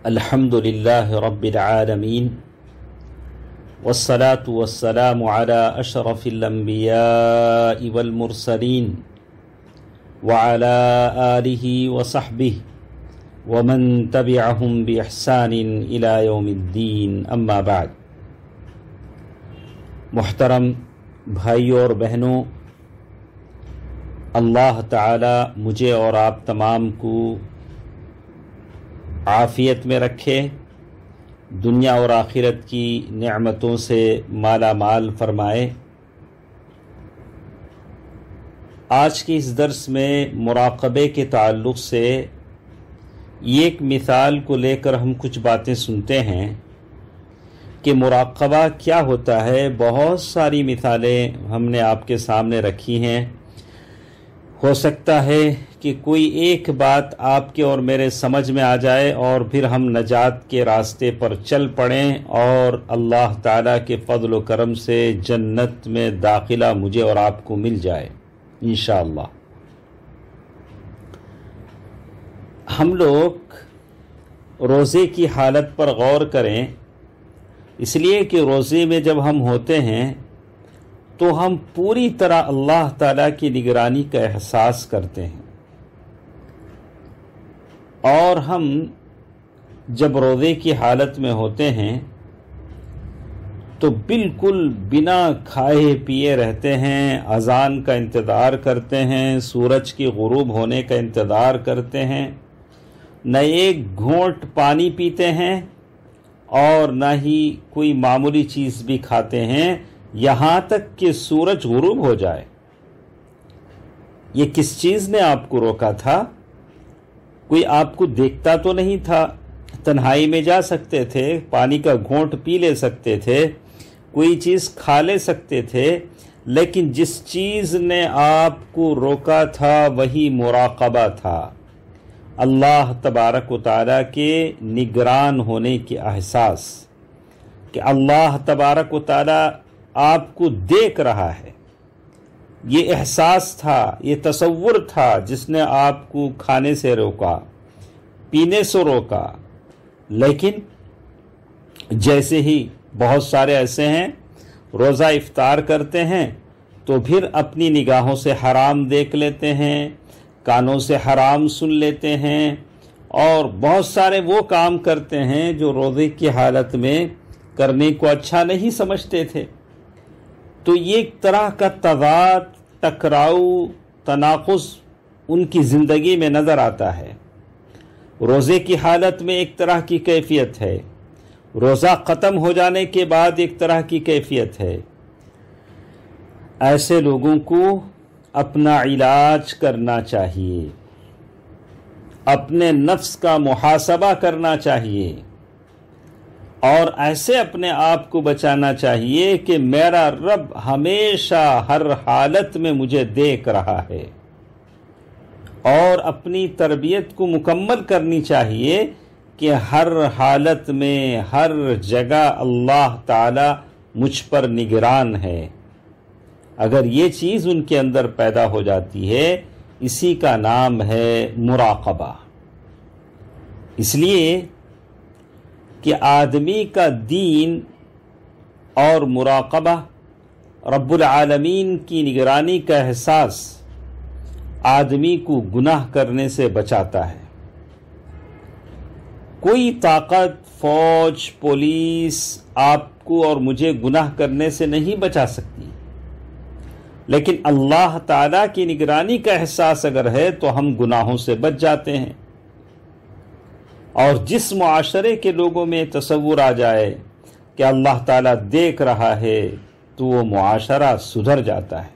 الحمد لله رب العالمين والصلاة والسلام على أشرف الأنبياء والمرسلين وعلى آله وصحبه ومن تبعهم بإحسان إلى يوم الدين أما بعد۔ محترم بھائیوں اور بہنوں، اللہ تعالی مجھے اور آپ تمام کو عافیت میں رکھے، دنیا اور آخرت کی نعمتوں سے مالا مال فرمائے۔ آج کے اس درس میں مراقبے کے تعلق سے ایک مثال کو لے کر ہم کچھ باتیں سنتے ہیں کہ مراقبہ کیا ہوتا ہے۔ بہت ساری مثالیں ہم نے آپ کے سامنے رکھی ہیں، ہو سکتا ہے کہ کوئی ایک بات آپ کے اور میرے سمجھ میں آ جائے اور پھر ہم نجات کے راستے پر چل پڑیں اور اللہ تعالیٰ کے فضل و کرم سے جنت میں داخلہ مجھے اور آپ کو مل جائے انشاءاللہ۔ ہم لوگ روزے کی حالت پر غور کریں، اس لیے کہ روزے میں جب ہم ہوتے ہیں تو ہم پوری طرح اللہ تعالیٰ کی نگرانی کا احساس کرتے ہیں، اور ہم جب روزے کی حالت میں ہوتے ہیں تو بالکل بنا کھائے پیے رہتے ہیں، اذان کا انتظار کرتے ہیں، سورج کی غروب ہونے کا انتظار کرتے ہیں، نہ ایک گھونٹ پانی پیتے ہیں اور نہ ہی کوئی معمولی چیز بھی کھاتے ہیں یہاں تک کہ سورج غروب ہو جائے۔ یہ کس چیز نے آپ کو روکا تھا؟ کوئی آپ کو دیکھتا تو نہیں تھا، تنہائی میں جا سکتے تھے، پانی کا گھونٹ پی لے سکتے تھے، کوئی چیز کھا لے سکتے تھے، لیکن جس چیز نے آپ کو روکا تھا وہی مراقبہ تھا، اللہ تبارک و تعالیٰ کے نگران ہونے کے احساس، کہ اللہ تبارک و تعالیٰ آپ کو دیکھ رہا ہے۔ یہ احساس تھا، یہ تصور تھا جس نے آپ کو کھانے سے روکا، پینے سے روکا۔ لیکن جیسے ہی بہت سارے ایسے ہیں روزہ افطار کرتے ہیں تو پھر اپنی نگاہوں سے حرام دیکھ لیتے ہیں، کانوں سے حرام سن لیتے ہیں، اور بہت سارے وہ کام کرتے ہیں جو روزے کی حالت میں کرنے کو اچھا نہیں سمجھتے تھے۔ تو یہ ایک طرح کا تضاد، ٹکراؤ، تناقض ان کی زندگی میں نظر آتا ہے۔ روزے کی حالت میں ایک طرح کی کیفیت ہے، روزہ ختم ہو جانے کے بعد ایک طرح کی کیفیت ہے۔ ایسے لوگوں کو اپنا علاج کرنا چاہیے، اپنے نفس کا محاسبہ کرنا چاہیے، اور ایسے اپنے آپ کو بچانا چاہیے کہ میرا رب ہمیشہ ہر حالت میں مجھے دیکھ رہا ہے، اور اپنی تربیت کو مکمل کرنی چاہیے کہ ہر حالت میں ہر جگہ اللہ تعالی مجھ پر نگران ہے۔ اگر یہ چیز ان کے اندر پیدا ہو جاتی ہے، اسی کا نام ہے مراقبہ۔ اس لیے کہ آدمی کا دین اور مراقبہ، رب العالمین کی نگرانی کا احساس آدمی کو گناہ کرنے سے بچاتا ہے۔ کوئی طاقت، فوج، پولیس آپ کو اور مجھے گناہ کرنے سے نہیں بچا سکتی، لیکن اللہ تعالیٰ کی نگرانی کا احساس اگر ہے تو ہم گناہوں سے بچ جاتے ہیں۔ اور جس معاشرے کے لوگوں میں تصور آ جائے کہ اللہ تعالیٰ دیکھ رہا ہے تو وہ معاشرہ سدھر جاتا ہے۔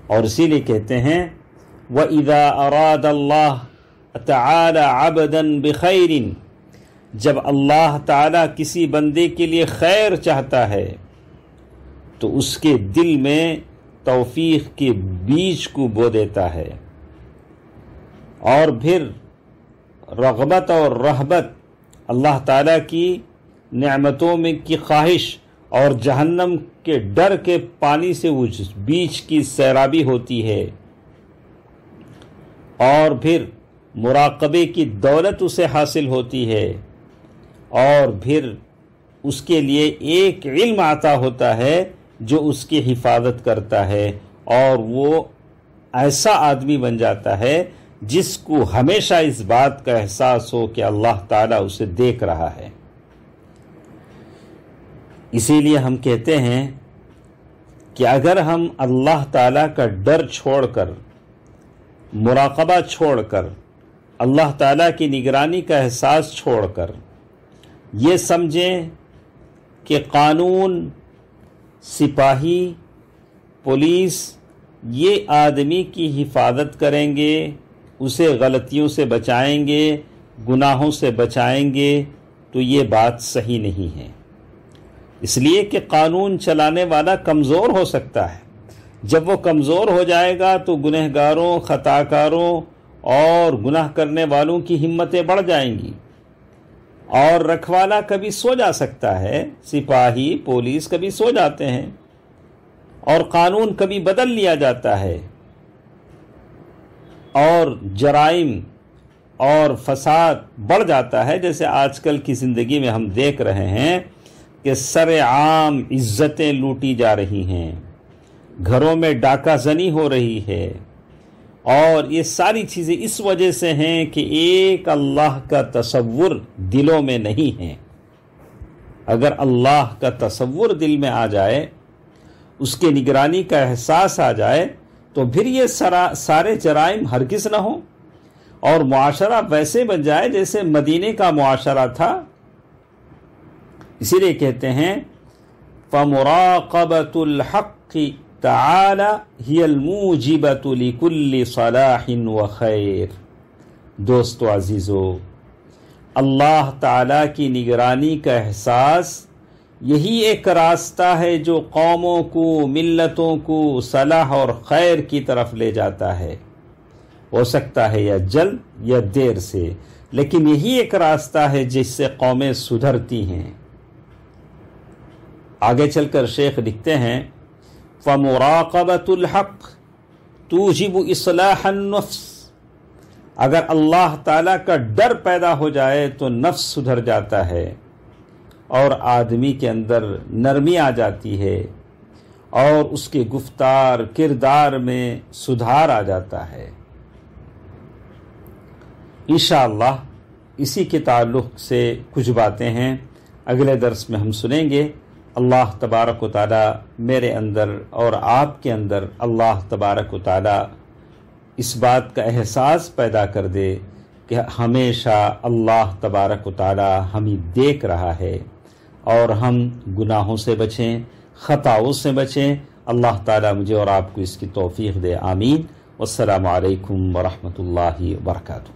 اور اسی لیے کہتے ہیں وَإِذَا أَرَادَ اللَّهُ تَعَالَى عَبْدًا بِخَيْرٍ، جب اللہ تعالیٰ کسی بندے کے لیے خیر چاہتا ہے تو اس کے دل میں توفیق کے بیج کو بو دیتا ہے، اور پھر رغبت اور رہبت، اللہ تعالیٰ کی نعمتوں میں کی خواہش اور جہنم کے ڈر کے پانی سے اس بیچ کی سیرابی ہوتی ہے، اور پھر مراقبے کی دولت اسے حاصل ہوتی ہے، اور پھر اس کے لیے ایک علم عطا ہوتا ہے جو اس کی حفاظت کرتا ہے، اور وہ ایسا آدمی بن جاتا ہے جس کو ہمیشہ اس بات کا احساس ہو کہ اللہ تعالیٰ اسے دیکھ رہا ہے۔ اسی لیے ہم کہتے ہیں کہ اگر ہم اللہ تعالیٰ کا ڈر چھوڑ کر، مراقبہ چھوڑ کر، اللہ تعالیٰ کی نگرانی کا احساس چھوڑ کر یہ سمجھیں کہ قانون، سپاہی، پولیس یہ آدمی کی حفاظت کریں گے، اسے غلطیوں سے بچائیں گے، گناہوں سے بچائیں گے، تو یہ بات صحیح نہیں ہے۔ اس لیے کہ قانون چلانے والا کمزور ہو سکتا ہے، جب وہ کمزور ہو جائے گا تو گنہگاروں، خطاکاروں اور گناہ کرنے والوں کی ہمتیں بڑھ جائیں گی، اور رکھوالا کبھی سو جا سکتا ہے، سپاہی، پولیس کبھی سو جاتے ہیں، اور قانون کبھی بدل لیا جاتا ہے، اور جرائم اور فساد بڑھ جاتا ہے، جیسے آج کل کی زندگی میں ہم دیکھ رہے ہیں کہ سر عام عزتیں لوٹی جا رہی ہیں، گھروں میں ڈاکہ زنی ہو رہی ہے، اور یہ ساری چیزیں اس وجہ سے ہیں کہ ایک اللہ کا تصور دلوں میں نہیں ہے۔ اگر اللہ کا تصور دل میں آ جائے، اس کے نگرانی کا احساس آ جائے، تو پھر یہ سارے جرائم ہرگز نہ ہوں، اور معاشرہ ویسے بن جائے جیسے مدینے کا معاشرہ تھا۔ اسی لیے کہتے ہیں فَمُرَاقَبَةُ الْحَقِّ تَعَالَى هِيَ الْمُوجِبَةُ لِكُلِّ صَلَاحٍ وَخَيْرٍ۔ دوستو عزیزو، اللہ تعالیٰ کی نگرانی کا احساس یہی ایک راستہ ہے جو قوموں کو، ملتوں کو صلاح اور خیر کی طرف لے جاتا ہے۔ ہو سکتا ہے یا جلد یا دیر سے، لیکن یہی ایک راستہ ہے جس سے قومیں سدھرتی ہیں۔ آگے چل کر شیخ لکھتے ہیں فَمُرَاقَبَةُ الْحَقِّ تُوجِبُ إِصْلَاحَ النَّفْسِ۔ اگر اللہ تعالیٰ کا ڈر پیدا ہو جائے تو نفس سدھر جاتا ہے، اور آدمی کے اندر نرمی آ جاتی ہے، اور اس کے گفتار کردار میں سدھار آ جاتا ہے۔ انشاءاللہ اسی کے تعلق سے کچھ باتیں ہیں اگلے درس میں ہم سنیں گے۔ اللہ تبارک و تعالی میرے اندر اور آپ کے اندر اللہ تبارک و تعالی اس بات کا احساس پیدا کر دے کہ ہمیشہ اللہ تبارک و تعالی ہمیں دیکھ رہا ہے، اور ہم گناہوں سے بچیں، خطاؤں سے بچیں۔ اللہ تعالی مجھے اور آپ کو اس کی توفیق دے، آمین۔ والسلام علیکم ورحمۃ اللہ وبرکاتہ۔